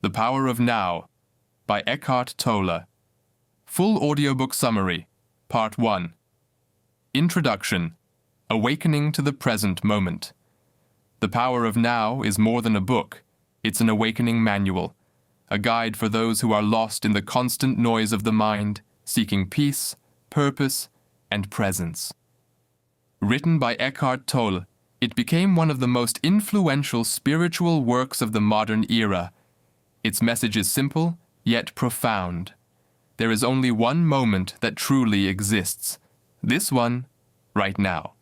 The Power of Now by Eckhart Tolle. Full audiobook summary. Part 1. Introduction. Awakening to the present moment. The Power of Now is more than a book. It's an awakening manual, a guide for those who are lost in the constant noise of the mind, seeking peace, purpose, and presence. Written by Eckhart Tolle, it became one of the most influential spiritual works of the modern era. Its message is simple, yet profound. There is only one moment that truly exists. This one, right now.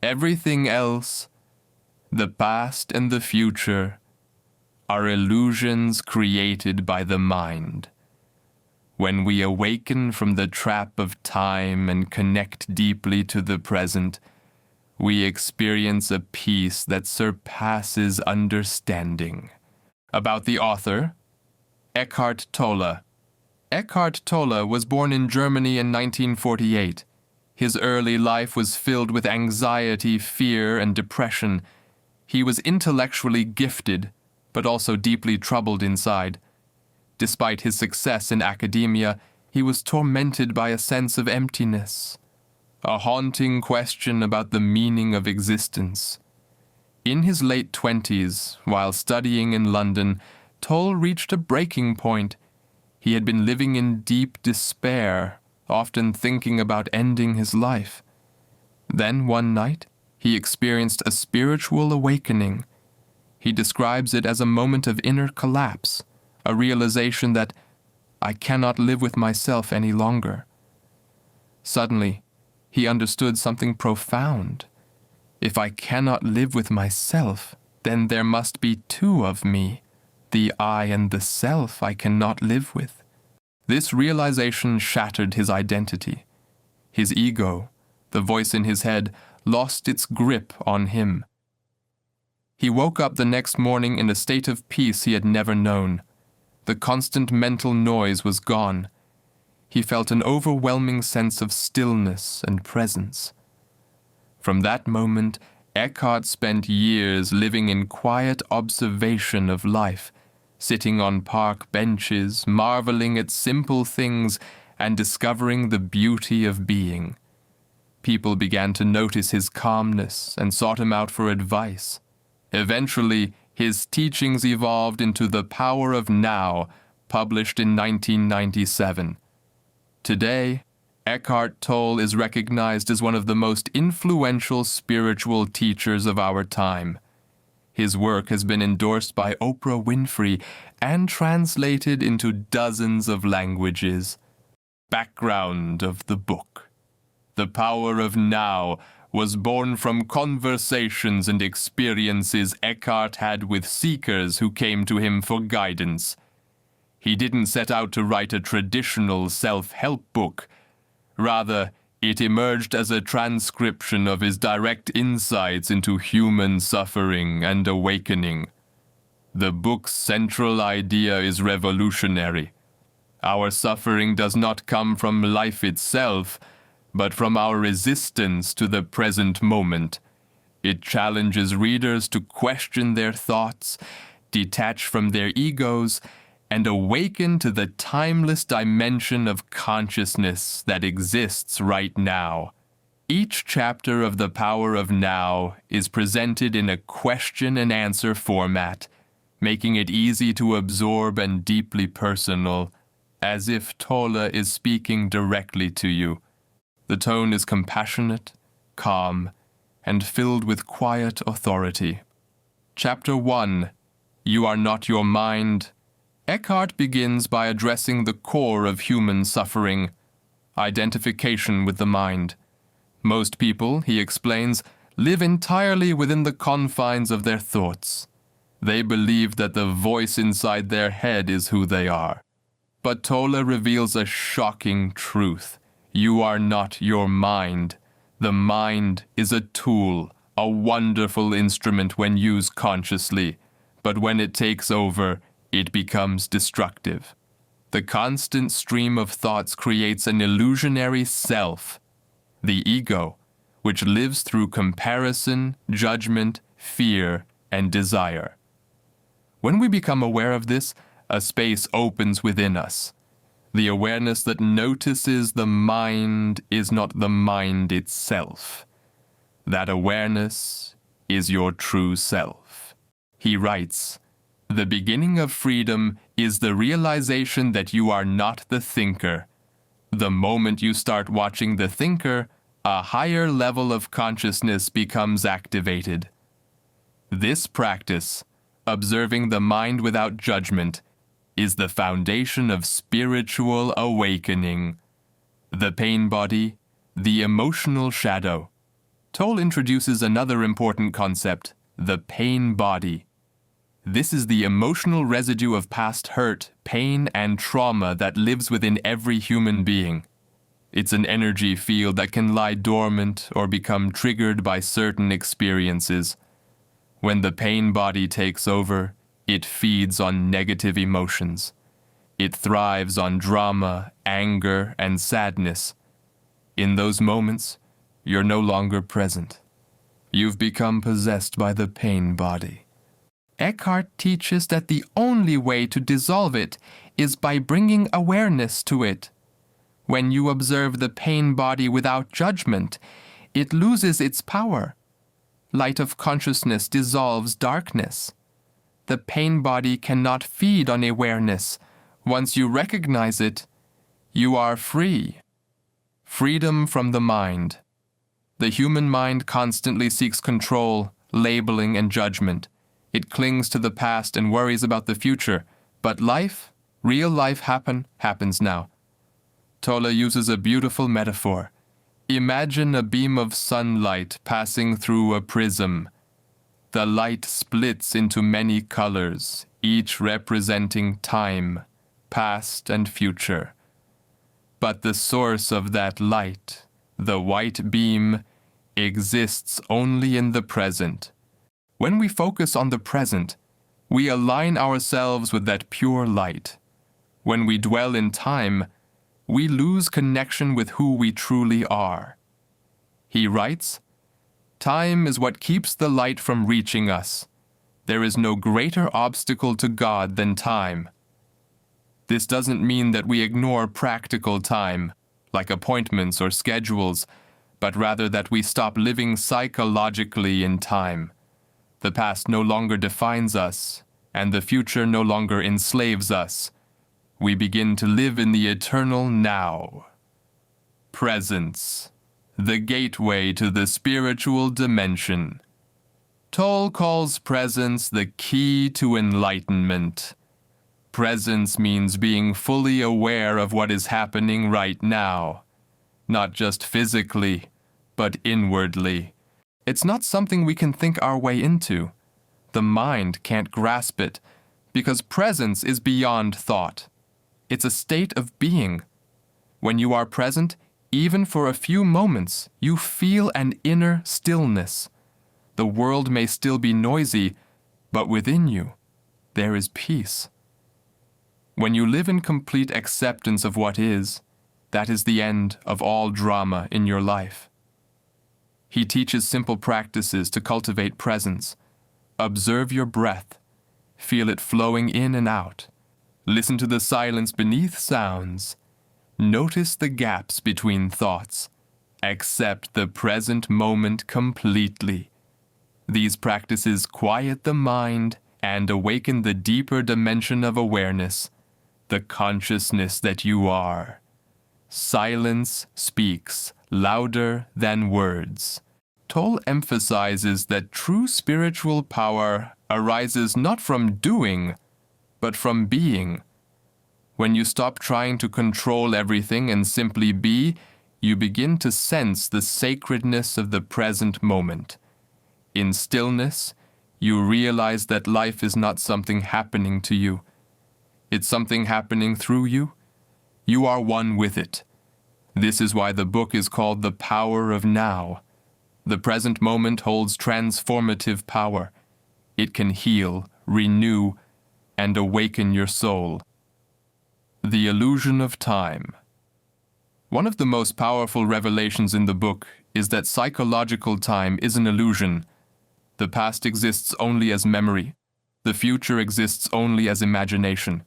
Everything else, the past and the future, are illusions created by the mind. When we awaken from the trap of time and connect deeply to the present, we experience a peace that surpasses understanding. About the author, Eckhart Tolle. Eckhart Tolle was born in Germany in 1948. His early life was filled with anxiety, fear, and depression. He was intellectually gifted, but also deeply troubled inside. Despite his success in academia, he was tormented by a sense of emptiness, a haunting question about the meaning of existence. In his late 20s, while studying in London, Tolle reached a breaking point. He had been living in deep despair, often thinking about ending his life. Then one night, he experienced a spiritual awakening. He describes it as a moment of inner collapse, a realization that I cannot live with myself any longer. Suddenly, he understood something profound. If I cannot live with myself, then there must be two of me, the I and the self I cannot live with. This realization shattered his identity. His ego, the voice in his head, lost its grip on him. He woke up the next morning in a state of peace he had never known. The constant mental noise was gone. He felt an overwhelming sense of stillness and presence. From that moment, Eckhart spent years living in quiet observation of life, sitting on park benches, marveling at simple things and discovering the beauty of being. People began to notice his calmness and sought him out for advice. Eventually, his teachings evolved into The Power of Now, published in 1997. Today, Eckhart Tolle is recognized as one of the most influential spiritual teachers of our time. His work has been endorsed by Oprah Winfrey and translated into dozens of languages. Background of the book. The Power of Now was born from conversations and experiences Eckhart had with seekers who came to him for guidance. He didn't set out to write a traditional self-help book. Rather, it emerged as a transcription of his direct insights into human suffering and awakening. The book's central idea is revolutionary. Our suffering does not come from life itself, but from our resistance to the present moment. It challenges readers to question their thoughts, detach from their egos, and awaken to the timeless dimension of consciousness that exists right now. Each chapter of The Power of Now is presented in a question-and-answer format, making it easy to absorb and deeply personal, as if Tolle is speaking directly to you. The tone is compassionate, calm, and filled with quiet authority. Chapter 1. You Are Not Your Mind. Eckhart begins by addressing the core of human suffering, identification with the mind. Most people, he explains, live entirely within the confines of their thoughts. They believe that the voice inside their head is who they are. But Tolle reveals a shocking truth. You are not your mind. The mind is a tool, a wonderful instrument when used consciously, but when it takes over, it becomes destructive. The constant stream of thoughts creates an illusionary self, the ego, which lives through comparison, judgment, fear, and desire. When we become aware of this, a space opens within us. The awareness that notices the mind is not the mind itself. That awareness is your true self. He writes, "The beginning of freedom is the realization that you are not the thinker. The moment you start watching the thinker, a higher level of consciousness becomes activated." This practice, observing the mind without judgment, is the foundation of spiritual awakening. The pain body, the emotional shadow. Tolle introduces another important concept, the pain body. This is the emotional residue of past hurt, pain, and trauma that lives within every human being. It's an energy field that can lie dormant or become triggered by certain experiences. When the pain body takes over, it feeds on negative emotions. It thrives on drama, anger, and sadness. In those moments, you're no longer present. You've become possessed by the pain body. Eckhart teaches that the only way to dissolve it is by bringing awareness to it. When you observe the pain body without judgment, it loses its power. Light of consciousness dissolves darkness. The pain body cannot feed on awareness. Once you recognize it, you are free. Freedom from the mind. The human mind constantly seeks control, labeling, and judgment. It clings to the past and worries about the future. But life, real life happens now. Tolle uses a beautiful metaphor. Imagine a beam of sunlight passing through a prism. The light splits into many colors, each representing time, past and future. But the source of that light, the white beam, exists only in the present. When we focus on the present, we align ourselves with that pure light. When we dwell in time, we lose connection with who we truly are. He writes, "Time is what keeps the light from reaching us. There is no greater obstacle to God than time." This doesn't mean that we ignore practical time, like appointments or schedules, but rather that we stop living psychologically in time. The past no longer defines us, and the future no longer enslaves us. We begin to live in the eternal now. Presence, the gateway to the spiritual dimension. Tolle calls presence the key to enlightenment. Presence means being fully aware of what is happening right now, not just physically, but inwardly. It's not something we can think our way into. The mind can't grasp it, because presence is beyond thought. It's a state of being. When you are present, even for a few moments, you feel an inner stillness. The world may still be noisy, but within you, there is peace. When you live in complete acceptance of what is, that is the end of all drama in your life. He teaches simple practices to cultivate presence. Observe your breath. Feel it flowing in and out. Listen to the silence beneath sounds. Notice the gaps between thoughts. Accept the present moment completely. These practices quiet the mind and awaken the deeper dimension of awareness, the consciousness that you are. Silence speaks louder than words. Tolle emphasizes that true spiritual power arises not from doing, but from being. When you stop trying to control everything and simply be, you begin to sense the sacredness of the present moment. In stillness, you realize that life is not something happening to you. It's something happening through you. You are one with it. This is why the book is called The Power of Now. The present moment holds transformative power. It can heal, renew, and awaken your soul. The illusion of time. One of the most powerful revelations in the book is that psychological time is an illusion. The past exists only as memory. The future exists only as imagination.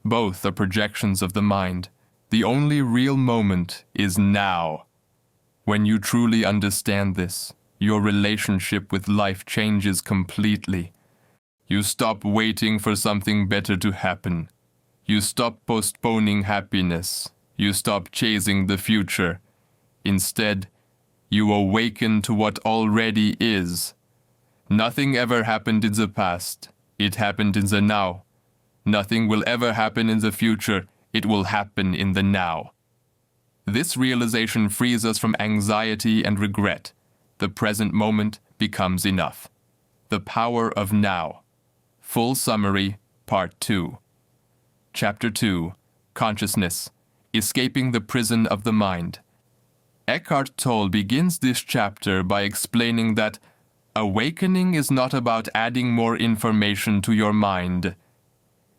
Both are projections of the mind. The only real moment is now. When you truly understand this, your relationship with life changes completely. You stop waiting for something better to happen. You stop postponing happiness. You stop chasing the future. Instead, you awaken to what already is. Nothing ever happened in the past. It happened in the now. Nothing will ever happen in the future. It will happen in the now. This realization frees us from anxiety and regret. The present moment becomes enough. The power of now. Full summary, Part 2. Chapter 2. Consciousness. Escaping the prison of the mind. Eckhart Tolle begins this chapter by explaining that awakening is not about adding more information to your mind.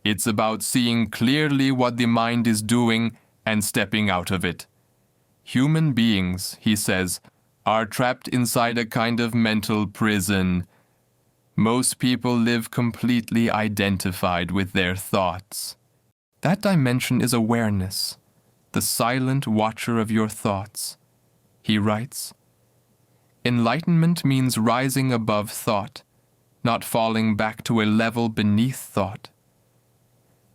It's about seeing clearly what the mind is doing and stepping out of it. Human beings, he says, are trapped inside a kind of mental prison. Most people live completely identified with their thoughts. That dimension is awareness, the silent watcher of your thoughts. He writes, enlightenment means rising above thought, not falling back to a level beneath thought.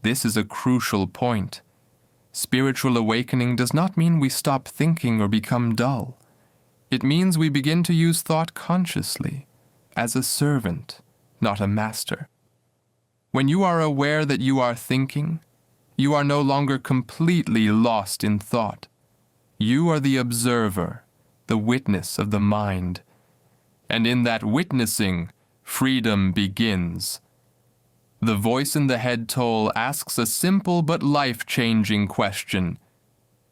This is a crucial point. Spiritual awakening does not mean we stop thinking or become dull. It means we begin to use thought consciously, as a servant, not a master. When you are aware that you are thinking, you are no longer completely lost in thought. You are the observer, the witness of the mind. And in that witnessing, freedom begins. The voice in the head Tolle asks a simple but life-changing question.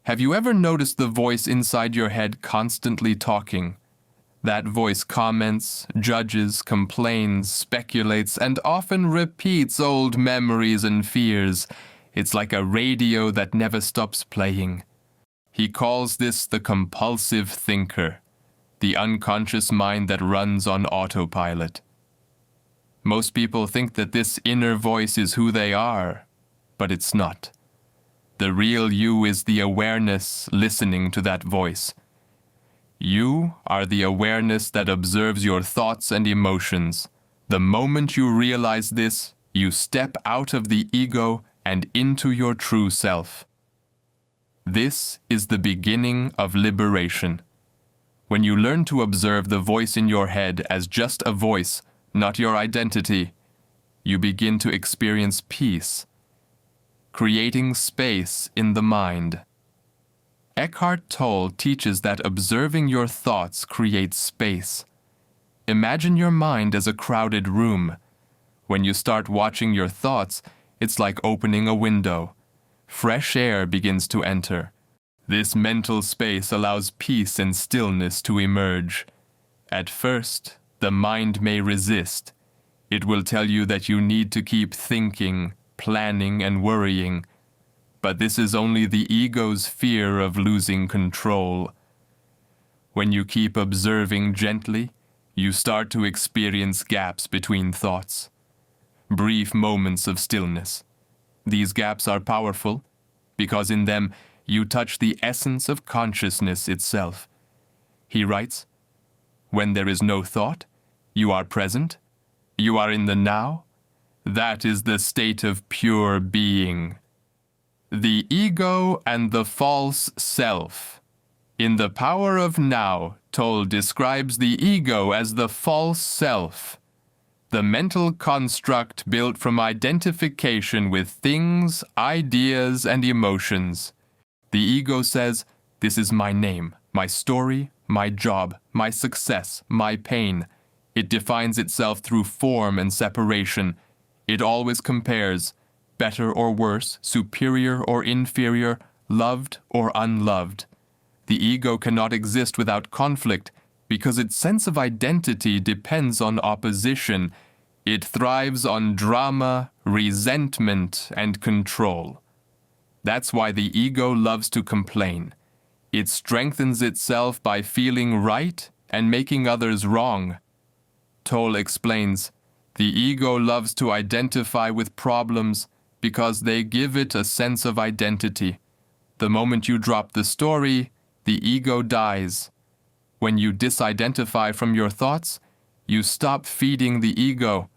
Have you ever noticed the voice inside your head constantly talking? That voice comments, judges, complains, speculates, and often repeats old memories and fears. It's like a radio that never stops playing. He calls this the compulsive thinker, the unconscious mind that runs on autopilot. Most people think that this inner voice is who they are, but it's not. The real you is the awareness listening to that voice. You are the awareness that observes your thoughts and emotions. The moment you realize this, you step out of the ego and into your true self. This is the beginning of liberation. When you learn to observe the voice in your head as just a voice, not your identity, you begin to experience peace, creating space in the mind. Eckhart Tolle teaches that observing your thoughts creates space. Imagine your mind as a crowded room. When you start watching your thoughts, it's like opening a window. Fresh air begins to enter. This mental space allows peace and stillness to emerge. At first, the mind may resist. It will tell you that you need to keep thinking, planning, and worrying. But this is only the ego's fear of losing control. When you keep observing gently, you start to experience gaps between thoughts. Brief moments of stillness. These gaps are powerful because in them you touch the essence of consciousness itself. He writes, when there is no thought, you are present, you are in the now. That is the state of pure being. The ego and the false self. In The Power of Now, Tolle describes the ego as the false self, the mental construct built from identification with things, ideas, and emotions. The ego says, this is my name, my story, my job, my success, my pain. It defines itself through form and separation. It always compares, better or worse, superior or inferior, loved or unloved. The ego cannot exist without conflict because its sense of identity depends on opposition. It thrives on drama, resentment, and control. That's why the ego loves to complain. It strengthens itself by feeling right and making others wrong. Tolle explains, the ego loves to identify with problems because they give it a sense of identity. The moment you drop the story, the ego dies. When you disidentify from your thoughts, you stop feeding the ego.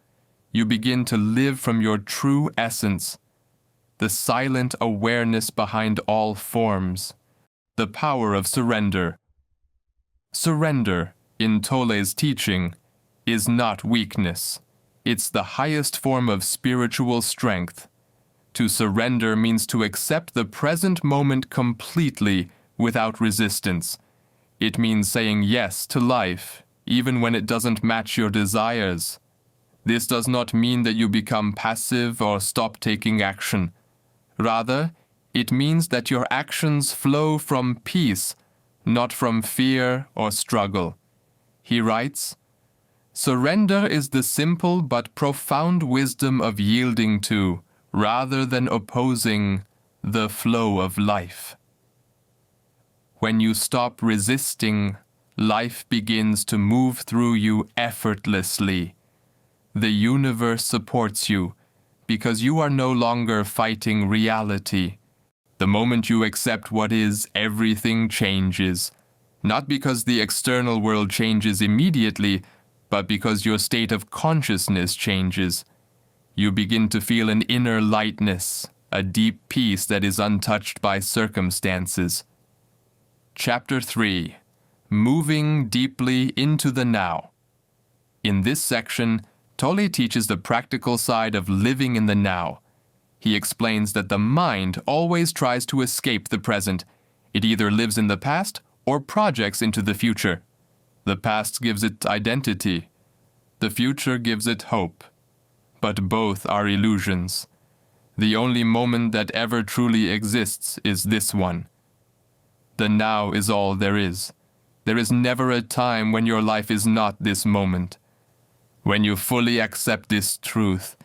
You begin to live from your true essence, the silent awareness behind all forms, the power of surrender. Surrender, in Tolle's teaching, is not weakness. It's the highest form of spiritual strength. To surrender means to accept the present moment completely without resistance. It means saying yes to life, even when it doesn't match your desires. This does not mean that you become passive or stop taking action. Rather, it means that your actions flow from peace, not from fear or struggle. He writes, "Surrender is the simple but profound wisdom of yielding to, rather than opposing, the flow of life." When you stop resisting, life begins to move through you effortlessly. The universe supports you because you are no longer fighting reality. The moment you accept what is, everything changes. Not because the external world changes immediately, but because your state of consciousness changes. You begin to feel an inner lightness, a deep peace that is untouched by circumstances. Chapter 3. Moving deeply into the now. In this section, Tolle teaches the practical side of living in the now. He explains that the mind always tries to escape the present. It either lives in the past or projects into the future. The past gives it identity. The future gives it hope. But both are illusions. The only moment that ever truly exists is this one. The now is all there is. There is never a time when your life is not this moment. When you fully accept this truth,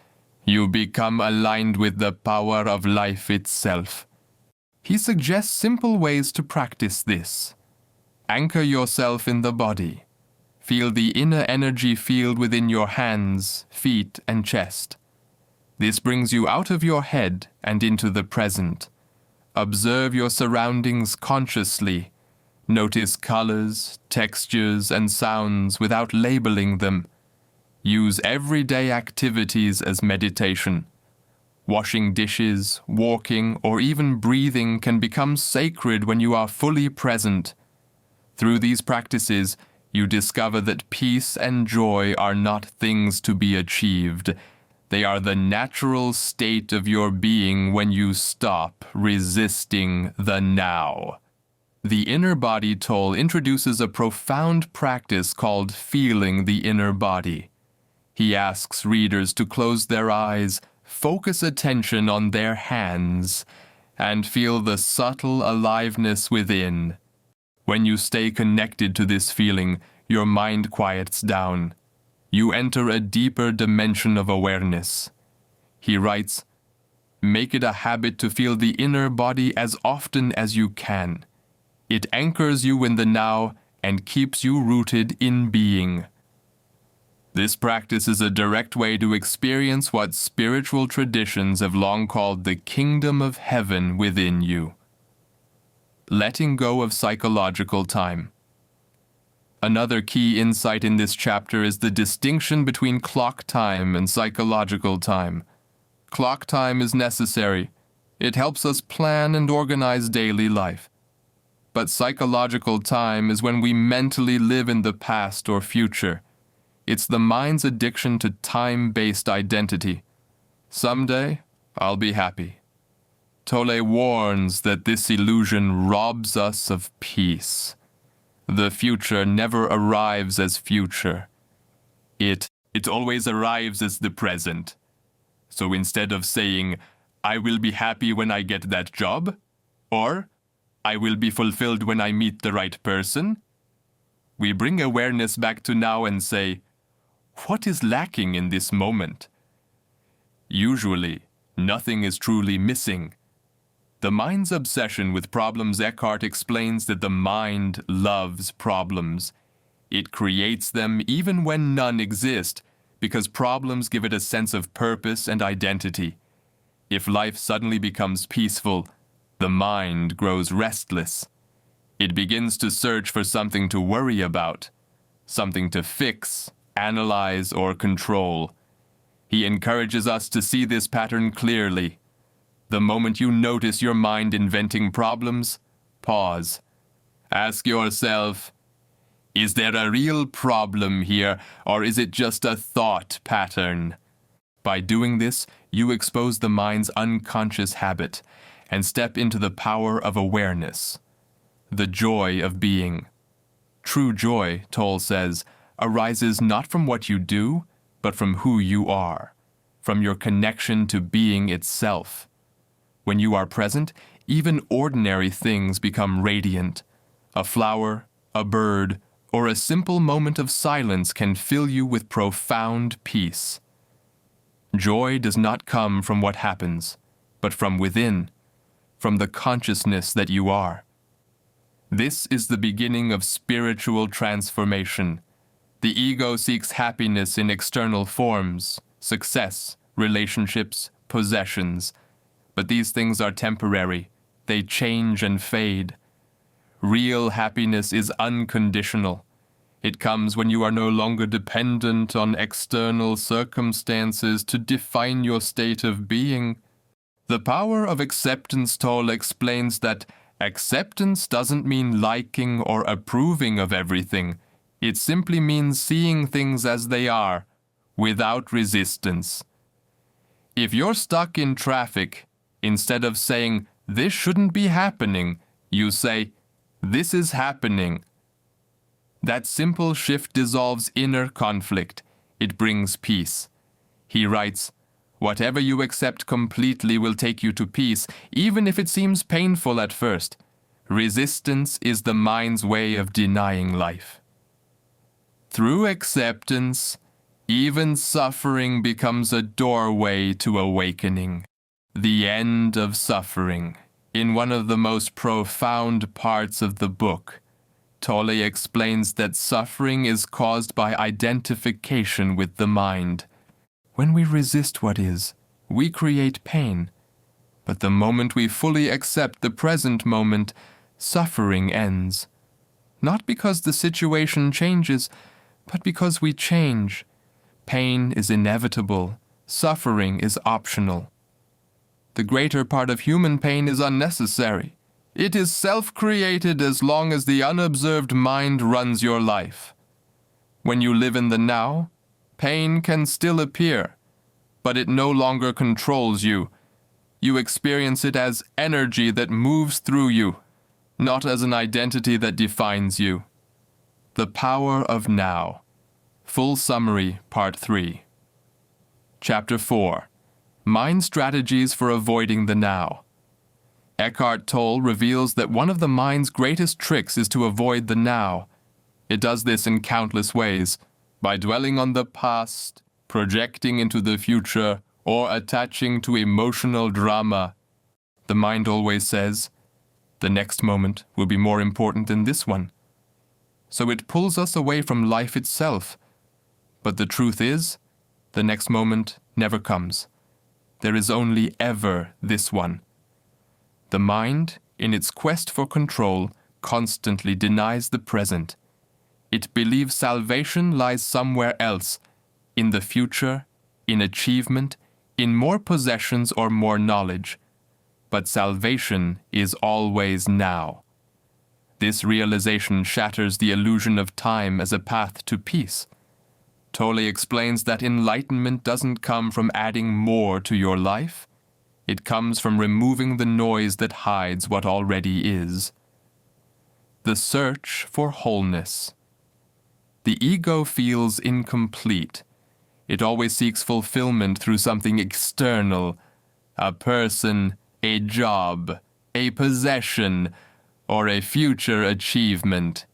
you become aligned with the power of life itself. He suggests simple ways to practice this. Anchor yourself in the body. Feel the inner energy field within your hands, feet, and chest. This brings you out of your head and into the present. Observe your surroundings consciously. Notice colors, textures, and sounds without labeling them. Use everyday activities as meditation. Washing dishes, walking, or even breathing can become sacred when you are fully present. Through these practices, you discover that peace and joy are not things to be achieved. They are the natural state of your being when you stop resisting the now. The Inner Body Toll introduces a profound practice called feeling the inner body. He asks readers to close their eyes, focus attention on their hands, and feel the subtle aliveness within. When you stay connected to this feeling, your mind quiets down. You enter a deeper dimension of awareness. He writes, "Make it a habit to feel the inner body as often as you can. It anchors you in the now and keeps you rooted in being." This practice is a direct way to experience what spiritual traditions have long called the kingdom of heaven within you. Letting go of psychological time. Another key insight in this chapter is the distinction between clock time and psychological time. Clock time is necessary. It helps us plan and organize daily life. But psychological time is when we mentally live in the past or future. It's the mind's addiction to time-based identity. Someday, I'll be happy. Tolle warns that this illusion robs us of peace. The future never arrives as future. It always arrives as the present. So instead of saying, "I will be happy when I get that job," or "I will be fulfilled when I meet the right person," we bring awareness back to now and say, what is lacking in this moment? Usually, nothing is truly missing. The mind's obsession with problems. Eckhart explains that the mind loves problems. It creates them even when none exist, because problems give it a sense of purpose and identity. If life suddenly becomes peaceful, the mind grows restless. It begins to search for something to worry about, something to fix, analyze, or control. He encourages us to see this pattern clearly. The moment you notice your mind inventing problems, pause. Ask yourself, is there a real problem here, or is it just a thought pattern? By doing this, you expose the mind's unconscious habit and step into the power of awareness, the joy of being. True joy, Tolle says, arises not from what you do, but from who you are, from your connection to being itself. When you are present, even ordinary things become radiant. A flower, a bird, or a simple moment of silence can fill you with profound peace. Joy does not come from what happens, but from within, from the consciousness that you are. This is the beginning of spiritual transformation. The ego seeks happiness in external forms, success, relationships, possessions. But these things are temporary. They change and fade. Real happiness is unconditional. It comes when you are no longer dependent on external circumstances to define your state of being. The power of acceptance, Tolle explains that acceptance doesn't mean liking or approving of everything. It simply means seeing things as they are, without resistance. If you're stuck in traffic, instead of saying, "This shouldn't be happening," you say, "This is happening." That simple shift dissolves inner conflict. It brings peace. He writes, "Whatever you accept completely will take you to peace, even if it seems painful at first. Resistance is the mind's way of denying life." Through acceptance, even suffering becomes a doorway to awakening. The end of suffering. In one of the most profound parts of the book, Tolle explains that suffering is caused by identification with the mind. When we resist what is, we create pain. But the moment we fully accept the present moment, suffering ends. Not because the situation changes, but because we change. Pain is inevitable. Suffering is optional. The greater part of human pain is unnecessary. It is self-created as long as the unobserved mind runs your life. When you live in the now, pain can still appear, but it no longer controls you. You experience it as energy that moves through you, not as an identity that defines you. The power of now. Full summary, Part 3. Chapter 4. Mind Strategies for Avoiding the Now. Eckhart Tolle reveals that one of the mind's greatest tricks is to avoid the now. It does this in countless ways, by dwelling on the past, projecting into the future, or attaching to emotional drama. The mind always says, the next moment will be more important than this one. So it pulls us away from life itself. But the truth is, the next moment never comes. There is only ever this one. The mind, in its quest for control, constantly denies the present. It believes salvation lies somewhere else, in the future, in achievement, in more possessions or more knowledge. But salvation is always now. This realization shatters the illusion of time as a path to peace. Tolle explains that enlightenment doesn't come from adding more to your life. It comes from removing the noise that hides what already is. The search for wholeness. The ego feels incomplete. It always seeks fulfillment through something external, a person, a job, a possession, or a future achievement.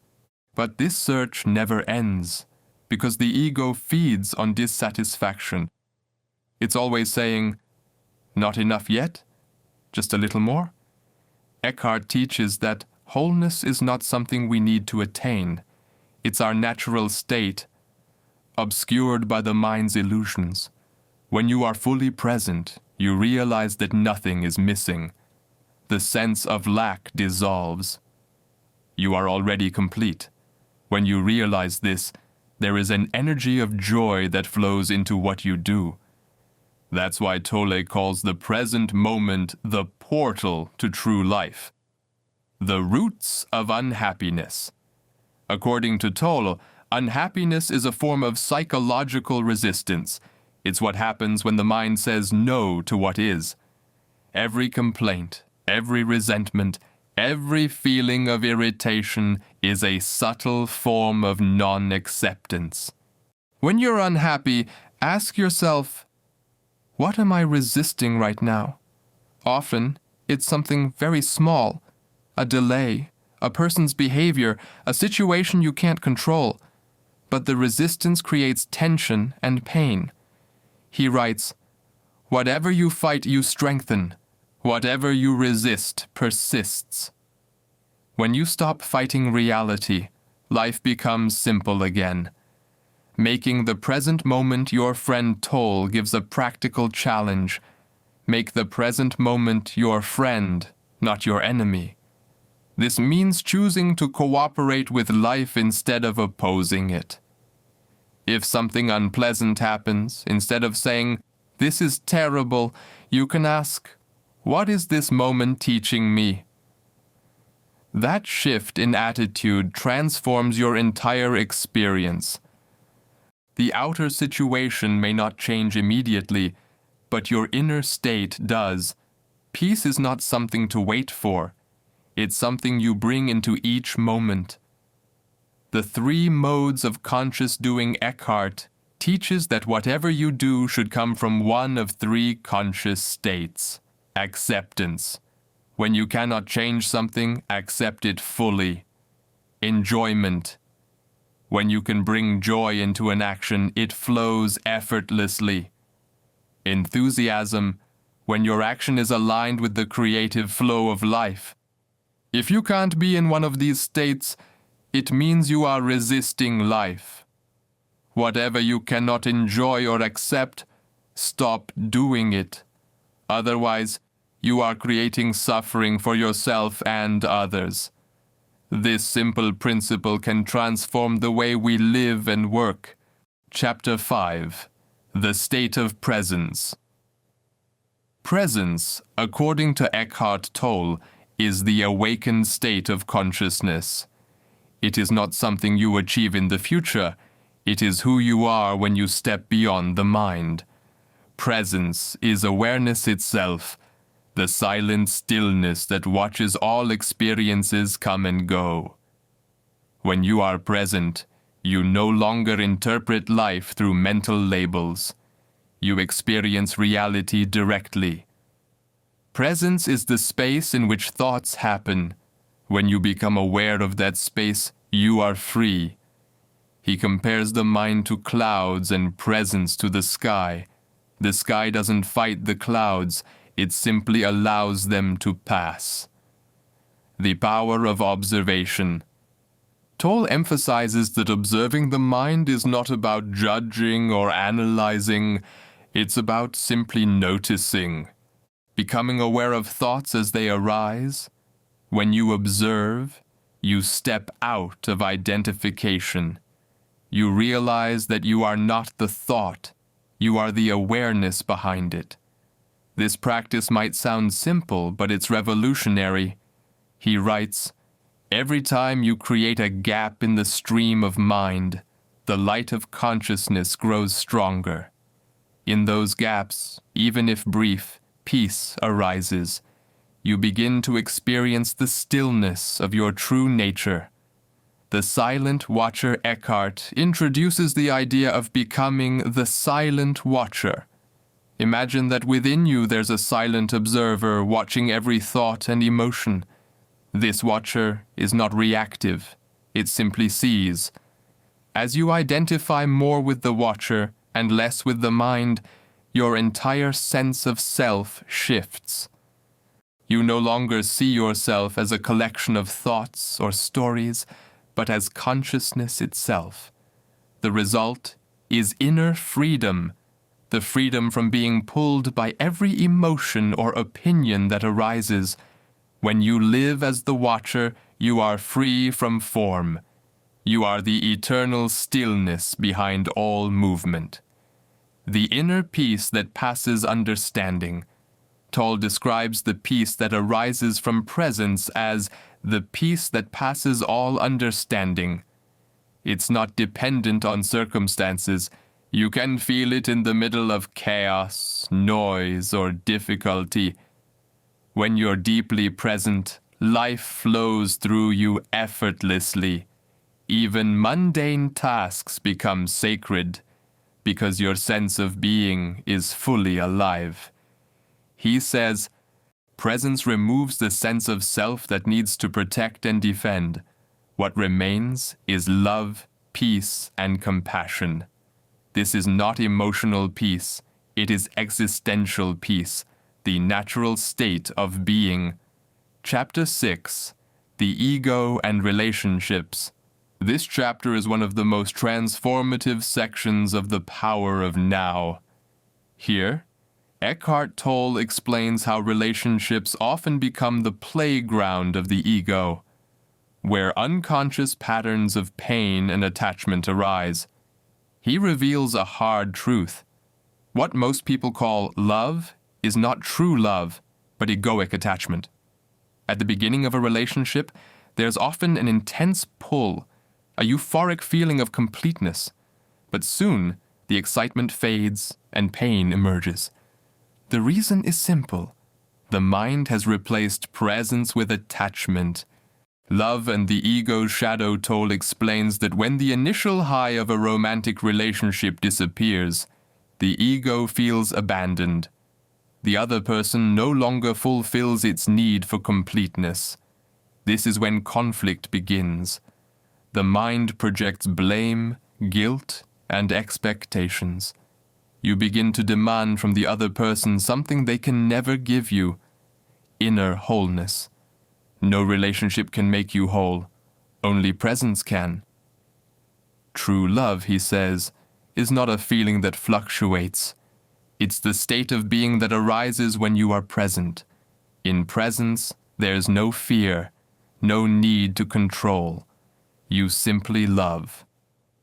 But this search never ends, because the ego feeds on dissatisfaction. It's always saying, "Not enough yet? Just a little more?" Eckhart teaches that wholeness is not something we need to attain. It's our natural state, obscured by the mind's illusions. When you are fully present, You realize that nothing is missing. The sense of lack dissolves. You are already complete. When you realize this, there is an energy of joy that flows into what you do. That's why Tolle calls the present moment the portal to true life. The roots of unhappiness. According to Tolle, unhappiness is a form of psychological resistance. It's what happens when the mind says no to what is. Every complaint, every resentment, every feeling of irritation is a subtle form of non-acceptance. When you're unhappy, ask yourself, what am I resisting right now? Often, it's something very small, a delay, a person's behavior, a situation you can't control. But the resistance creates tension and pain. He writes, "Whatever you fight, you strengthen. Whatever you resist persists." When you stop fighting reality, life becomes simple again. Making the present moment your friend Tolle gives a practical challenge. Make the present moment your friend, not your enemy. This means choosing to cooperate with life instead of opposing it. If something unpleasant happens, instead of saying, "This is terrible," you can ask, "What is this moment teaching me?" That shift in attitude transforms your entire experience. The outer situation may not change immediately, but your inner state does. Peace is not something to wait for. It's something you bring into each moment. The 3 modes of conscious doing Eckhart teaches that whatever you do should come from one of 3 conscious states. Acceptance. When you cannot change something, accept it fully. Enjoyment. When you can bring joy into an action, it flows effortlessly. Enthusiasm. When your action is aligned with the creative flow of life. If you can't be in one of these states, it means you are resisting life. Whatever you cannot enjoy or accept, stop doing it. Otherwise, you are creating suffering for yourself and others. This simple principle can transform the way we live and work. Chapter 5. The State of Presence. Presence, according to Eckhart Tolle, is the awakened state of consciousness. It is not something you achieve in the future. It is who you are when you step beyond the mind. Presence is awareness itself, the silent stillness that watches all experiences come and go. When you are present, you no longer interpret life through mental labels. You experience reality directly. Presence is the space in which thoughts happen. When you become aware of that space, you are free. He compares the mind to clouds and presence to the sky. The sky doesn't fight the clouds, it simply allows them to pass. The power of observation. Tolle emphasizes that observing the mind is not about judging or analyzing, it's about simply noticing. Becoming aware of thoughts as they arise. When you observe, you step out of identification. You realize that you are not the thought, you are the awareness behind it. This practice might sound simple, but it's revolutionary. He writes, "Every time you create a gap in the stream of mind, the light of consciousness grows stronger. In those gaps, even if brief, peace arises. You begin to experience the stillness of your true nature." The silent watcher Eckhart introduces the idea of becoming the silent watcher. Imagine that within you there's a silent observer watching every thought and emotion. This watcher is not reactive, it simply sees. As you identify more with the watcher and less with the mind, your entire sense of self shifts. You no longer see yourself as a collection of thoughts or stories, but as consciousness itself. The result is inner freedom. the freedom from being pulled by every emotion or opinion that arises. When you live as the watcher, you are free from form. You are the eternal stillness behind all movement. The inner peace that passes understanding. Tolle describes the peace that arises from presence as the peace that passes all understanding. It's not dependent on circumstances. You can feel it in the middle of chaos, noise, or difficulty. When you're deeply present, life flows through you effortlessly. Even mundane tasks become sacred because your sense of being is fully alive. He says, presence removes the sense of self that needs to protect and defend. What remains is love, peace, and compassion. This is not emotional peace. It is existential peace, the natural state of being. Chapter 6, The Ego and Relationships. This chapter is one of the most transformative sections of the power of now. Here, Eckhart Tolle explains how relationships often become the playground of the ego, where unconscious patterns of pain and attachment arise. He reveals a hard truth. What most people call love is not true love, but egoic attachment. At the beginning of a relationship, there's often an intense pull, a euphoric feeling of completeness. But soon, the excitement fades and pain emerges. The reason is simple. The mind has replaced presence with attachment. Love and the Ego's Shadow Tolle explains that when the initial high of a romantic relationship disappears, the ego feels abandoned. The other person no longer fulfills its need for completeness. This is when conflict begins. The mind projects blame, guilt, and expectations. You begin to demand from the other person something they can never give you: inner wholeness. No relationship can make you whole. Only presence can. True love, he says, is not a feeling that fluctuates. It's the state of being that arises when you are present. In presence, there's no fear, no need to control. You simply love.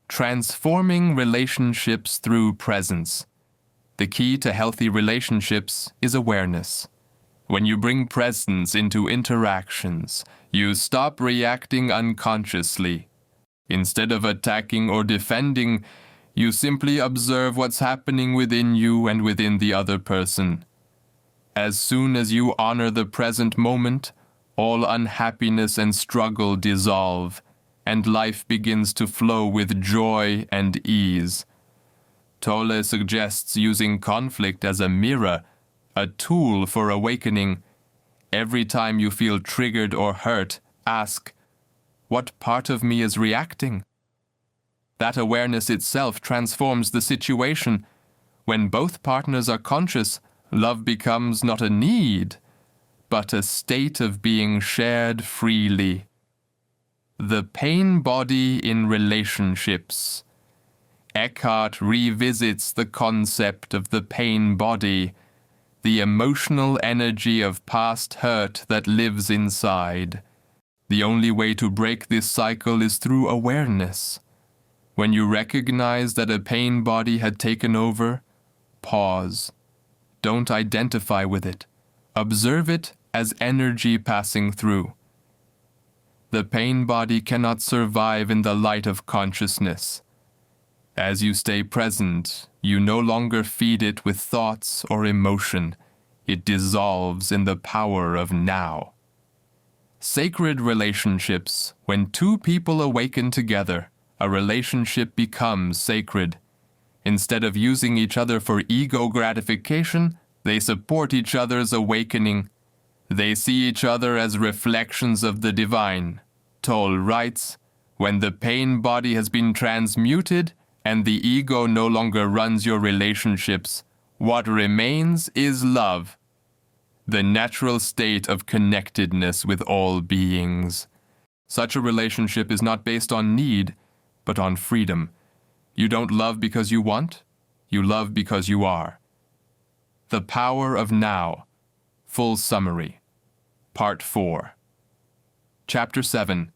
Transforming relationships through presence. The key to healthy relationships is awareness. When you bring presence into interactions, you stop reacting unconsciously. Instead of attacking or defending, you simply observe what's happening within you and within the other person. As soon as you honor the present moment, all unhappiness and struggle dissolve, and life begins to flow with joy and ease. Tolle suggests using conflict as a mirror, a tool for awakening. Every time you feel triggered or hurt, ask, what part of me is reacting? That awareness itself transforms the situation. When both partners are conscious, love becomes not a need, but a state of being shared freely. The pain body in relationships. Eckhart revisits the concept of the pain body, the emotional energy of past hurt that lives inside. The only way to break this cycle is through awareness. When you recognize that a pain body had taken over, pause. Don't identify with it. Observe it as energy passing through. The pain body cannot survive in the light of consciousness. As you stay present, you no longer feed it with thoughts or emotion. It dissolves in the power of now. Sacred relationships. When two people awaken together, a relationship becomes sacred. Instead of using each other for ego gratification, they support each other's awakening. They see each other as reflections of the divine. Tolle writes, when the pain body has been transmuted and the ego no longer runs your relationships, what remains is love, the natural state of connectedness with all beings. Such a relationship is not based on need, but on freedom. You don't love because you want. You love because you are. The Power of Now. Full Summary. Part 4. Chapter 7.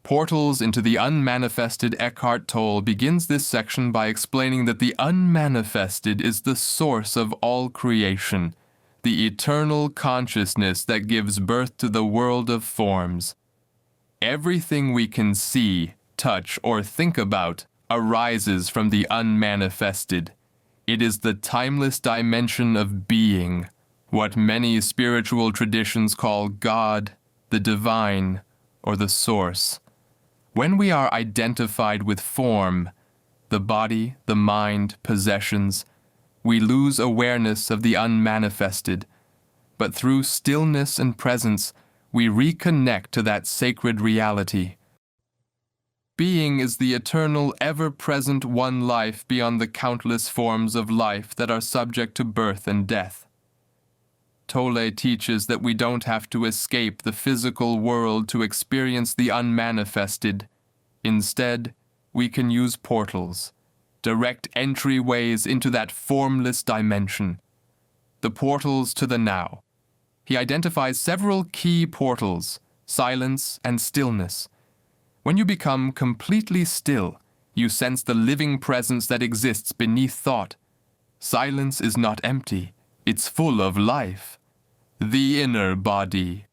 Portals into the Unmanifested. Eckhart Tolle begins this section by explaining that the unmanifested is the source of all creation, the eternal consciousness that gives birth to the world of forms. Everything we can see, touch, or think about arises from the unmanifested. It is the timeless dimension of being, what many spiritual traditions call God, the divine, or the source. When we are identified with form, the body, the mind, possessions, we lose awareness of the unmanifested, but through stillness and presence, we reconnect to that sacred reality. Being is the eternal, ever-present one life beyond the countless forms of life that are subject to birth and death. Tolle teaches that we don't have to escape the physical world to experience the unmanifested. Instead, we can use portals, direct entryways into that formless dimension. The portals to the now. He identifies several key portals: silence and stillness. When you become completely still, you sense the living presence that exists beneath thought. Silence is not empty, it's full of life. The inner body.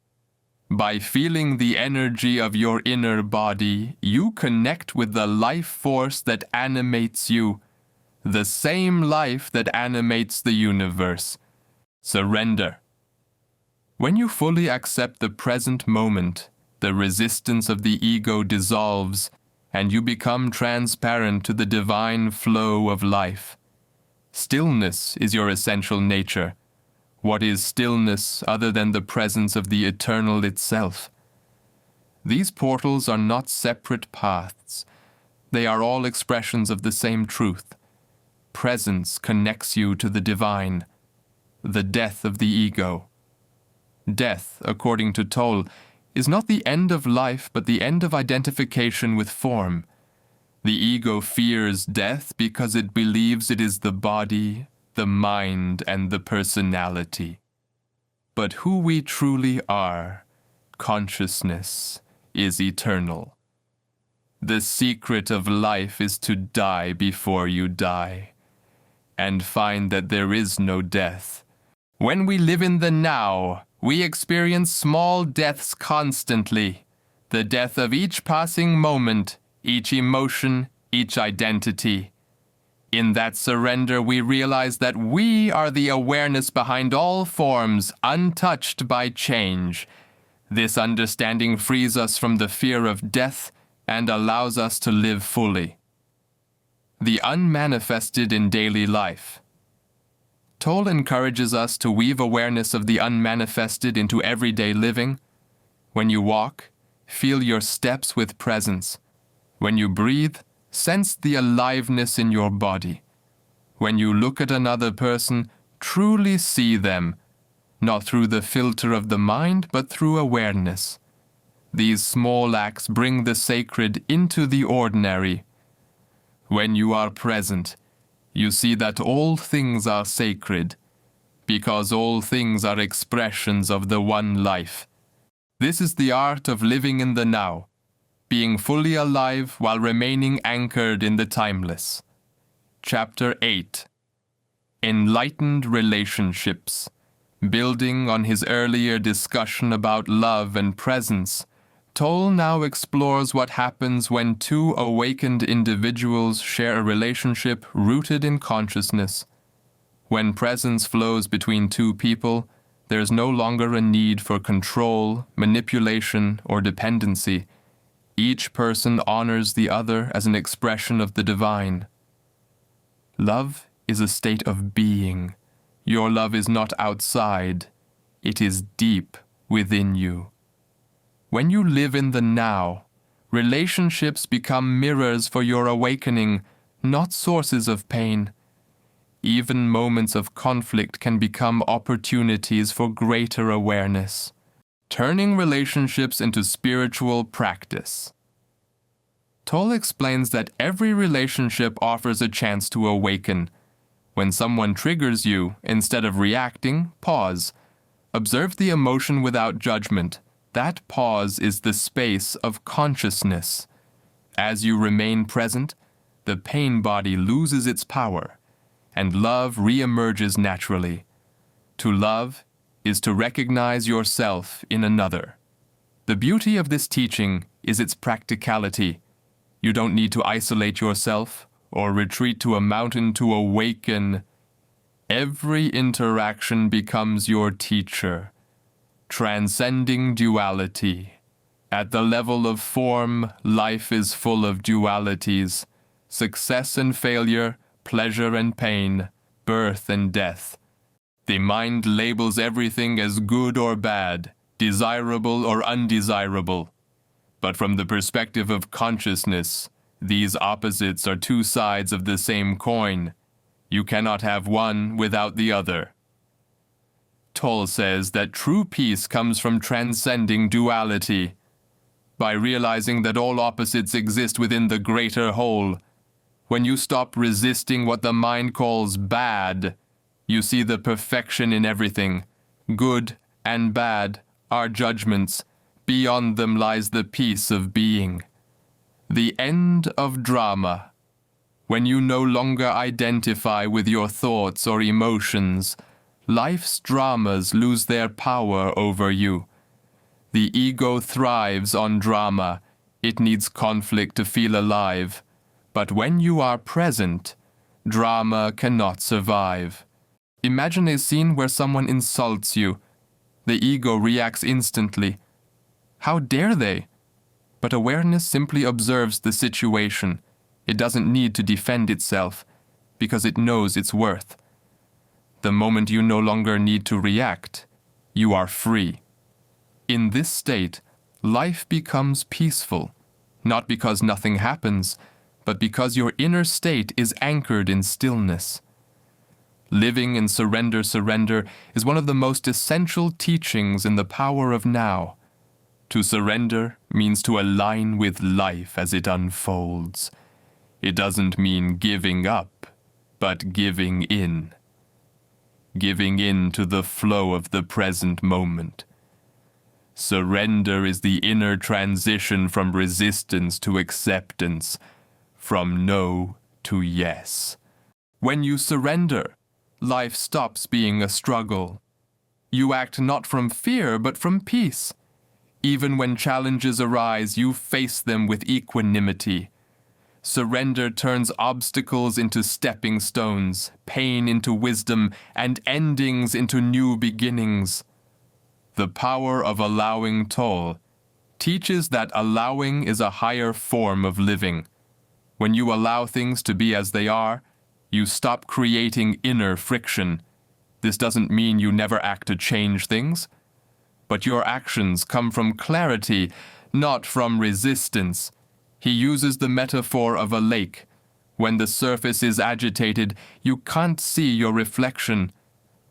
By feeling the energy of your inner body, you connect with the life force that animates you, the same life that animates the universe. Surrender. When you fully accept the present moment, the resistance of the ego dissolves, and you become transparent to the divine flow of life. Stillness is your essential nature. What is stillness other than the presence of the eternal itself? These portals are not separate paths. They are all expressions of the same truth. Presence connects you to the divine. The death of the ego. Death, according to Tolle, is not the end of life, but the end of identification with form. The ego fears death because it believes it is the body, the mind, and the personality. But who we truly are, consciousness, is eternal. The secret of life is to die before you die, and find that there is no death. When we live in the now, we experience small deaths constantly, the death of each passing moment, each emotion, each identity. In that surrender, we realize that we are the awareness behind all forms, untouched by change. This understanding frees us from the fear of death and allows us to live fully. The unmanifested in daily life. Tolle encourages us to weave awareness of the unmanifested into everyday living. When you walk, feel your steps with presence. When you breathe, sense the aliveness in your body. When you look at another person, truly see them, not through the filter of the mind, but through awareness. These small acts bring the sacred into the ordinary. When you are present, you see that all things are sacred, because all things are expressions of the one life. This is the art of living in the now, being fully alive while remaining anchored in the timeless. Chapter 8. Enlightened Relationships. Building on his earlier discussion about love and presence, Tolle now explores what happens when two awakened individuals share a relationship rooted in consciousness. When presence flows between two people, there is no longer a need for control, manipulation, or dependency. Each person honors the other as an expression of the divine. Love is a state of being. Your love is not outside. It is deep within you. When you live in the now, relationships become mirrors for your awakening, not sources of pain. Even moments of conflict can become opportunities for greater awareness. Turning relationships into spiritual practice. Tolle explains that every relationship offers a chance to awaken. When someone triggers you, instead of reacting, pause. Observe the emotion without judgment. That pause is the space of consciousness. As you remain present, the pain body loses its power, and love reemerges naturally. To love is to recognize yourself in another. The beauty of this teaching is its practicality. You don't need to isolate yourself or retreat to a mountain to awaken. Every interaction becomes your teacher, transcending duality. At the level of form, life is full of dualities, success and failure, pleasure and pain, birth and death. The mind labels everything as good or bad, desirable or undesirable. But from the perspective of consciousness, these opposites are two sides of the same coin. You cannot have one without the other. Tolle says that true peace comes from transcending duality. By realizing that all opposites exist within the greater whole, when you stop resisting what the mind calls bad, you see the perfection in everything. Good and bad are judgments. Beyond them lies the peace of being. The end of drama. When you no longer identify with your thoughts or emotions, life's dramas lose their power over you. The ego thrives on drama. It needs conflict to feel alive. But when you are present, drama cannot survive. Imagine a scene where someone insults you. The ego reacts instantly. How dare they? But awareness simply observes the situation. It doesn't need to defend itself, because it knows its worth. The moment you no longer need to react, you are free. In this state, life becomes peaceful, not because nothing happens, but because your inner state is anchored in stillness. Living in surrender is one of the most essential teachings in the power of now. To surrender means to align with life as it unfolds. It doesn't mean giving up, but giving in. Giving in to the flow of the present moment. Surrender is the inner transition from resistance to acceptance, from no to yes. When you surrender, life stops being a struggle. You act not from fear, but from peace. Even when challenges arise, you face them with equanimity. Surrender turns obstacles into stepping stones, pain into wisdom, and endings into new beginnings. The power of allowing Tolle teaches that allowing is a higher form of living. When you allow things to be as they are, you stop creating inner friction. This doesn't mean you never act to change things, but your actions come from clarity, not from resistance. He uses the metaphor of a lake. When the surface is agitated, you can't see your reflection,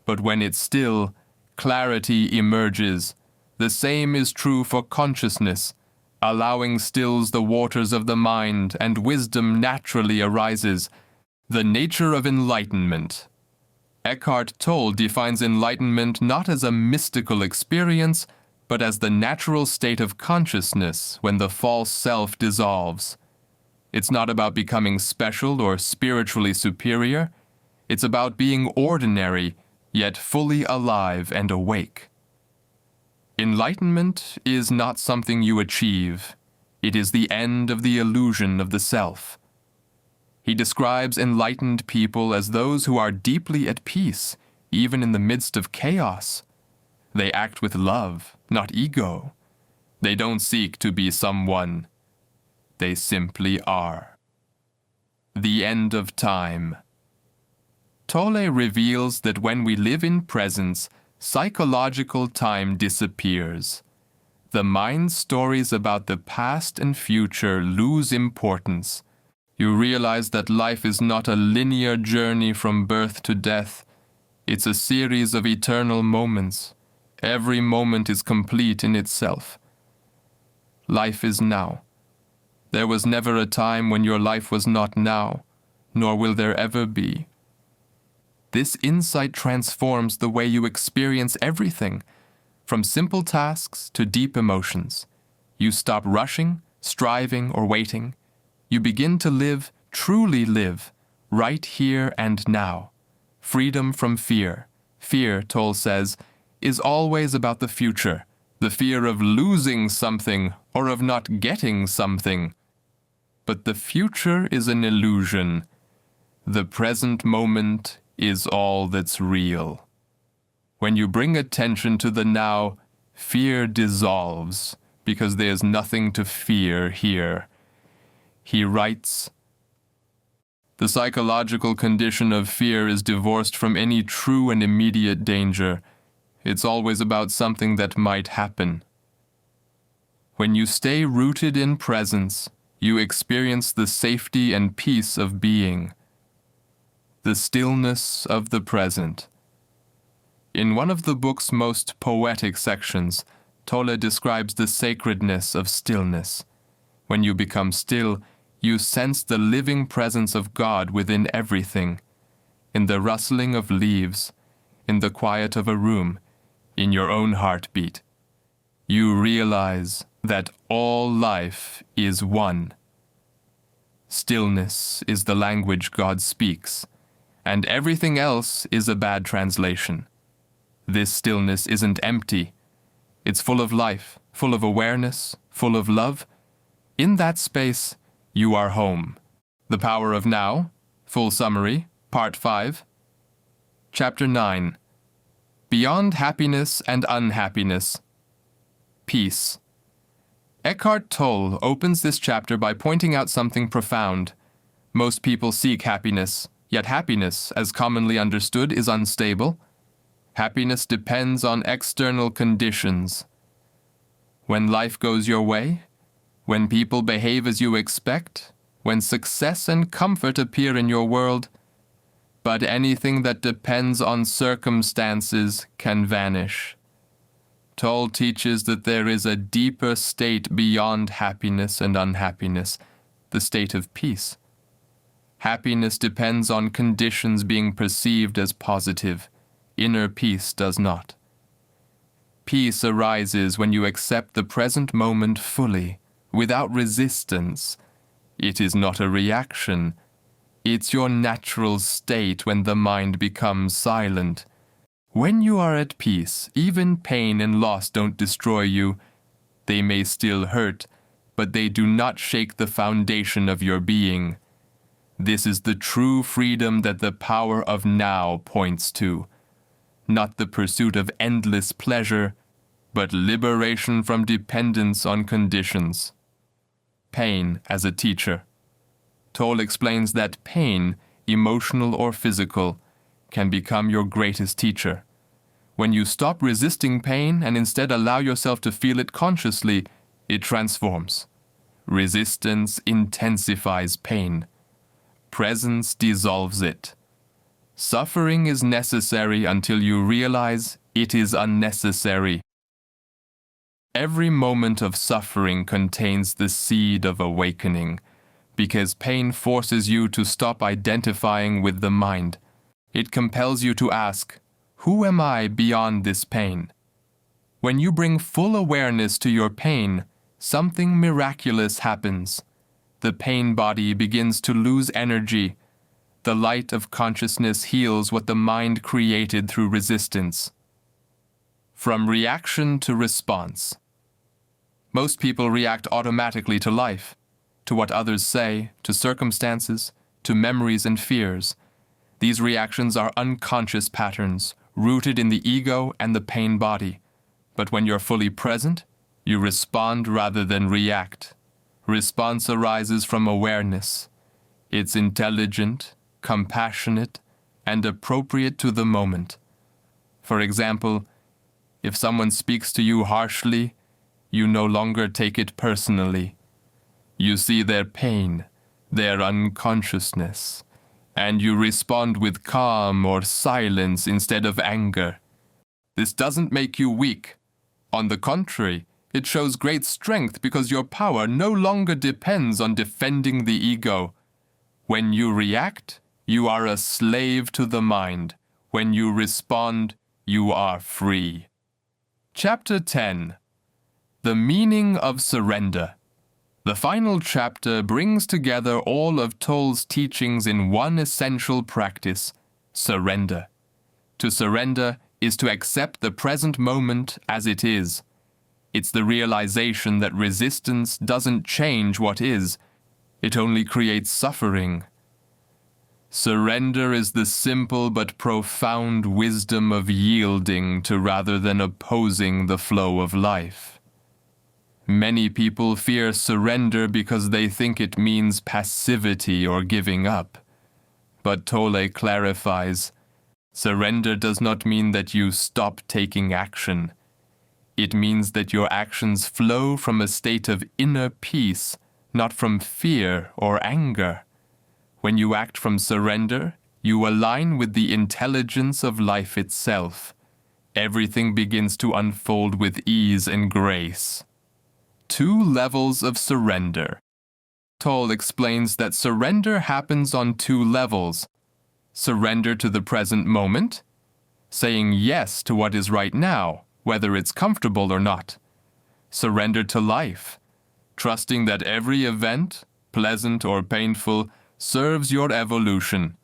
but when it's still, clarity emerges. The same is true for consciousness. Allowing stills the waters of the mind, and wisdom naturally arises. The nature of enlightenment. Eckhart Tolle defines enlightenment not as a mystical experience, but as the natural state of consciousness when the false self dissolves. It's not about becoming special or spiritually superior. It's about being ordinary, yet fully alive and awake. Enlightenment is not something you achieve. It is the end of the illusion of the self. He describes enlightened people as those who are deeply at peace, even in the midst of chaos. They act with love, not ego. They don't seek to be someone. They simply are. The end of time. Tolle reveals that when we live in presence, psychological time disappears. The mind's stories about the past and future lose importance. You realize that life is not a linear journey from birth to death. It's a series of eternal moments. Every moment is complete in itself. Life is now. There was never a time when your life was not now, nor will there ever be. This insight transforms the way you experience everything, from simple tasks to deep emotions. You stop rushing, striving, or waiting. You begin to live, truly live, right here and now. Freedom from fear. Fear, Tolle says, is always about the future, the fear of losing something or of not getting something. But the future is an illusion. The present moment is all that's real. When you bring attention to the now, fear dissolves, because there's nothing to fear here. He writes, "The psychological condition of fear is divorced from any true and immediate danger. It's always about something that might happen. When you stay rooted in presence, you experience the safety and peace of being, the stillness of the present." In one of the book's most poetic sections, Tolle describes the sacredness of stillness. When you become still, you sense the living presence of God within everything, in the rustling of leaves, in the quiet of a room, in your own heartbeat. You realize that all life is one. Stillness is the language God speaks, and everything else is a bad translation. This stillness isn't empty. It's full of life, full of awareness, full of love. In that space, you are home. The Power of Now, full summary, Part 5. Chapter 9. Beyond Happiness and Unhappiness. Peace. Eckhart Tolle opens this chapter by pointing out something profound. Most people seek happiness, yet happiness, as commonly understood, is unstable. Happiness depends on external conditions. When life goes your way, when people behave as you expect, when success and comfort appear in your world, but anything that depends on circumstances can vanish. Tolle teaches that there is a deeper state beyond happiness and unhappiness, the state of peace. Happiness depends on conditions being perceived as positive. Inner peace does not. Peace arises when you accept the present moment fully, without resistance. It is not a reaction. It's your natural state when the mind becomes silent. When you are at peace, even pain and loss don't destroy you. They may still hurt, but they do not shake the foundation of your being. This is the true freedom that the power of now points to. Not the pursuit of endless pleasure, but liberation from dependence on conditions. Pain as a teacher. Tolle explains that pain, emotional or physical, can become your greatest teacher. When you stop resisting pain and instead allow yourself to feel it consciously, it transforms. Resistance intensifies pain. Presence dissolves it. Suffering is necessary until you realize it is unnecessary. Every moment of suffering contains the seed of awakening, because pain forces you to stop identifying with the mind. It compels you to ask, who am I beyond this pain? When you bring full awareness to your pain, something miraculous happens. The pain body begins to lose energy. The light of consciousness heals what the mind created through resistance. From reaction to response. Most people react automatically to life, to what others say, to circumstances, to memories and fears. These reactions are unconscious patterns, rooted in the ego and the pain body. But when you're fully present, you respond rather than react. Response arises from awareness. It's intelligent, compassionate, and appropriate to the moment. For example, if someone speaks to you harshly, you no longer take it personally. You see their pain, their unconsciousness, and you respond with calm or silence instead of anger. This doesn't make you weak. On the contrary, It shows great strength because your power no longer depends on defending the ego. When you react, you are a slave to the mind. When you respond, you are free. Chapter 10. The Meaning of Surrender. The final chapter brings together all of Tolle's teachings in one essential practice: surrender. To surrender is to accept the present moment as it is. It's the realization that resistance doesn't change what is, it only creates suffering. Surrender is the simple but profound wisdom of yielding to rather than opposing the flow of life. Many people fear surrender because they think it means passivity or giving up. But Tolle clarifies, surrender does not mean that you stop taking action. It means that your actions flow from a state of inner peace, not from fear or anger. When you act from surrender, you align with the intelligence of life itself. Everything begins to unfold with ease and grace. 2 levels of surrender. Tolle explains that surrender happens on 2 levels. Surrender to the present moment, saying yes to what is right now, whether it's comfortable or not. Surrender to life, trusting that every event, pleasant or painful, serves your evolution.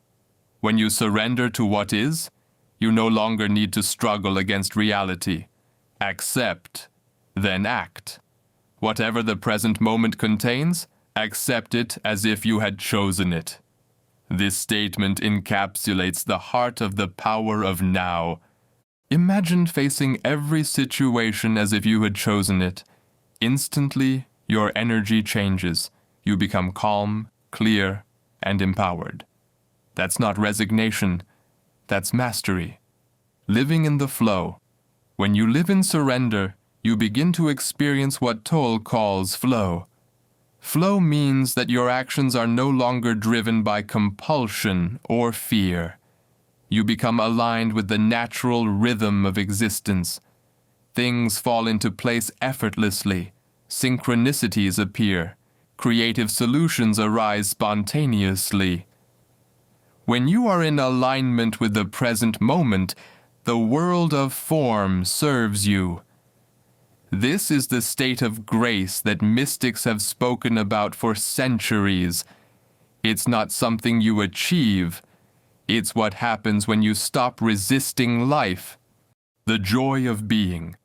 When you surrender to what is, you no longer need to struggle against reality. Accept, then act. Whatever the present moment contains, accept it as if you had chosen it. This statement encapsulates the heart of the power of now. Imagine facing every situation as if you had chosen it. Instantly, your energy changes. You become calm, clear, and empowered. That's not resignation. That's mastery. Living in the flow. When you live in surrender, you begin to experience what Tolle calls flow. Flow means that your actions are no longer driven by compulsion or fear. You become aligned with the natural rhythm of existence. Things fall into place effortlessly. Synchronicities appear. Creative solutions arise spontaneously. When you are in alignment with the present moment, the world of form serves you. This is the state of grace that mystics have spoken about for centuries. It's not something you achieve. It's what happens when you stop resisting life. The joy of being.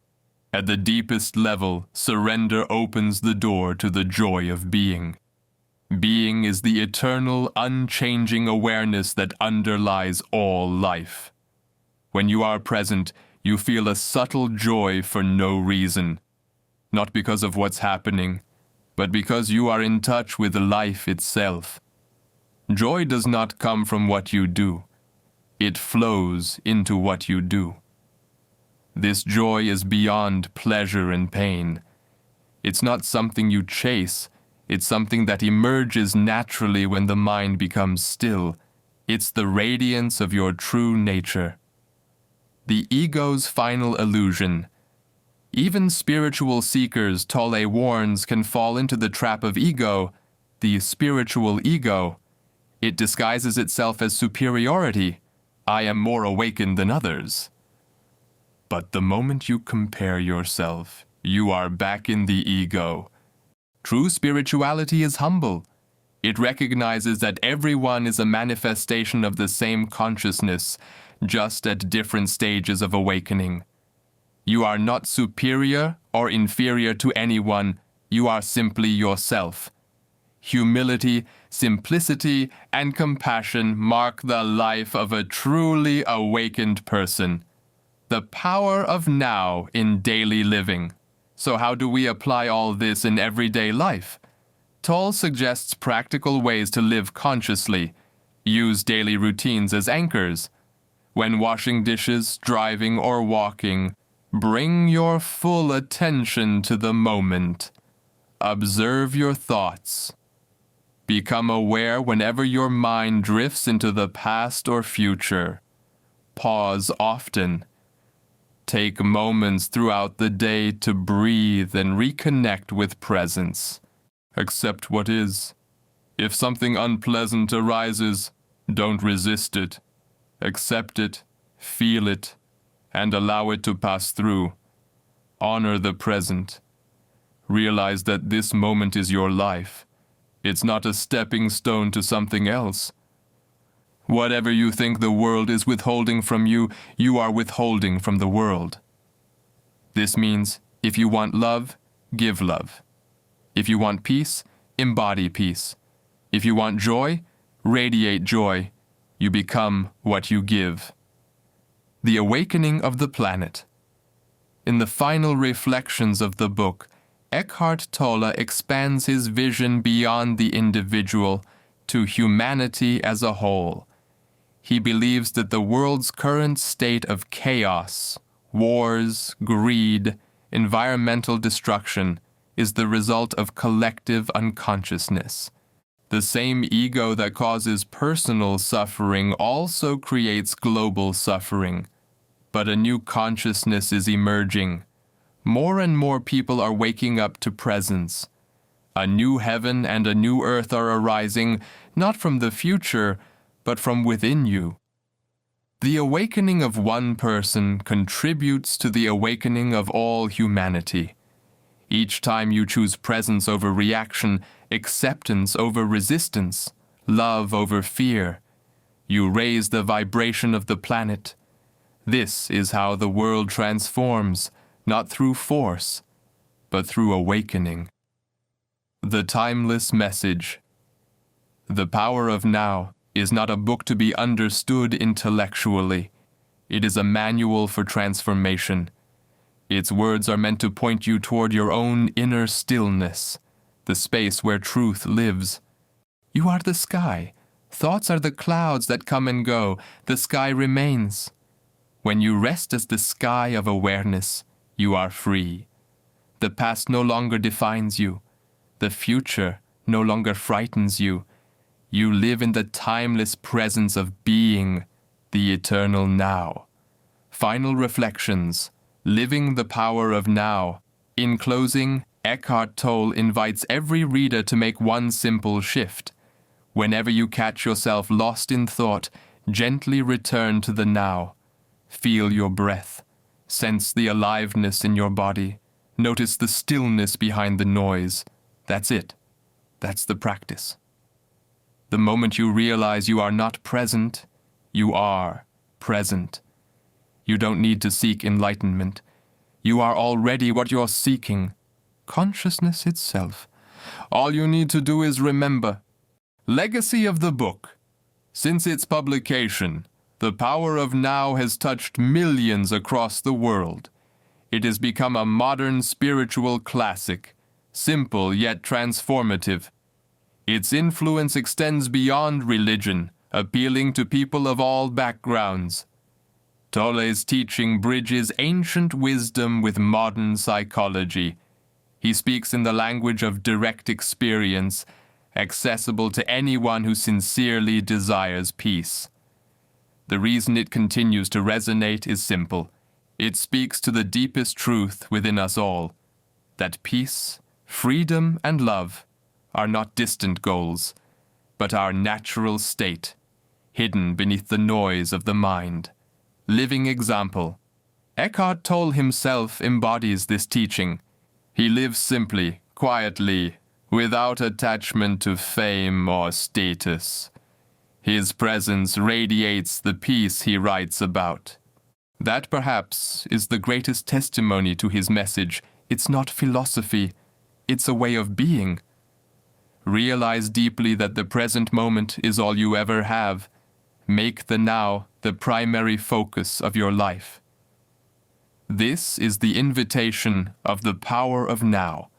At the deepest level, surrender opens the door to the joy of being. Being is the eternal, unchanging awareness that underlies all life. When you are present, you feel a subtle joy for no reason. Not because of what's happening, but because you are in touch with life itself. Joy does not come from what you do. It flows into what you do. This joy is beyond pleasure and pain. It's not something you chase. It's something that emerges naturally when the mind becomes still. It's the radiance of your true nature. The ego's final illusion. Even spiritual seekers, Tolle warns, can fall into the trap of ego, the spiritual ego. It disguises itself as superiority. I am more awakened than others. But the moment you compare yourself, you are back in the ego. True spirituality is humble. It recognizes that everyone is a manifestation of the same consciousness, just at different stages of awakening. You are not superior or inferior to anyone. You are simply yourself. Humility, simplicity, and compassion mark the life of a truly awakened person. The power of now in daily living. So how do we apply all this in everyday life? Tolle suggests practical ways to live consciously. Use daily routines as anchors. When washing dishes, driving, or walking, bring your full attention to the moment. Observe your thoughts. Become aware whenever your mind drifts into the past or future. Pause often. Take moments throughout the day to breathe and reconnect with presence. Accept what is. If something unpleasant arises, don't resist it. Accept it, feel it, and allow it to pass through. Honor the present. Realize that this moment is your life. It's not a stepping stone to something else. Whatever you think the world is withholding from you, you are withholding from the world. This means if you want love, give love. If you want peace, embody peace. If you want joy, radiate joy. You become what you give. The Awakening of the Planet. In the final reflections of the book, Eckhart Tolle expands his vision beyond the individual to humanity as a whole. He believes that the world's current state of chaos, wars, greed, environmental destruction is the result of collective unconsciousness. The same ego that causes personal suffering also creates global suffering. But a new consciousness is emerging. More and more people are waking up to presence. A new heaven and a new earth are arising, not from the future, but from within you. The awakening of one person contributes to the awakening of all humanity. Each time you choose presence over reaction, acceptance over resistance, love over fear, you raise the vibration of the planet. This is how the world transforms, not through force, but through awakening. The timeless message. The Power of Now is not a book to be understood intellectually. It is a manual for transformation. Its words are meant to point you toward your own inner stillness, the space where truth lives. You are the sky. Thoughts are the clouds that come and go. The sky remains. When you rest as the sky of awareness, you are free. The past no longer defines you. The future no longer frightens you. You live in the timeless presence of being, the eternal now. Final reflections. Living the power of now. In closing, Eckhart Tolle invites every reader to make one simple shift. Whenever you catch yourself lost in thought, gently return to the now. Feel your breath. Sense the aliveness in your body. Notice the stillness behind the noise. That's it. That's the practice. The moment you realize you are not present, you are present. You don't need to seek enlightenment. You are already what you're seeking. Consciousness itself. All you need to do is remember. Legacy of the book. Since its publication, The Power of Now has touched millions across the world. It has become a modern spiritual classic, simple yet transformative. Its influence extends beyond religion, appealing to people of all backgrounds. Tolle's teaching bridges ancient wisdom with modern psychology. He speaks in the language of direct experience, accessible to anyone who sincerely desires peace. The reason it continues to resonate is simple. It speaks to the deepest truth within us all, that peace, freedom, and love are not distant goals, but our natural state, hidden beneath the noise of the mind. Living example. Eckhart Tolle himself embodies this teaching. He lives simply, quietly, without attachment to fame or status. His presence radiates the peace he writes about. That perhaps is the greatest testimony to his message. It's not philosophy, it's a way of being. Realize deeply that the present moment is all you ever have. Make the now the primary focus of your life. This is the invitation of the power of now.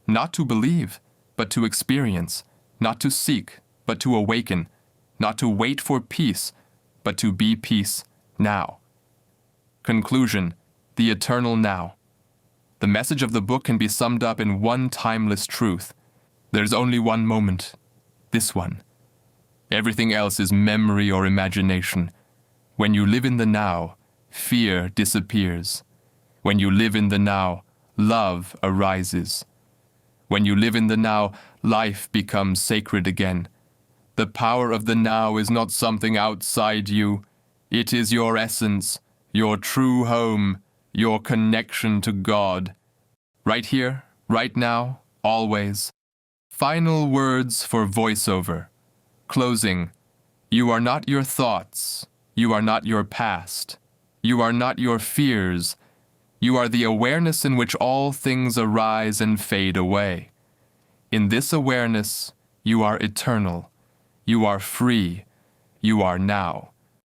Not to believe, but to experience. Not to seek, but to awaken. Not to wait for peace, but to be peace now. Conclusion: the eternal now. The message of the book can be summed up in one timeless truth. There's only one moment, this one. Everything else is memory or imagination. When you live in the now, fear disappears. When you live in the now, love arises. When you live in the now, life becomes sacred again. The power of the now is not something outside you. It is your essence, your true home, your connection to God. Right here, right now, always. Final words for voiceover. Closing. You are not your thoughts. You are not your past. You are not your fears. You are the awareness in which all things arise and fade away. In this awareness, you are eternal. You are free. You are now.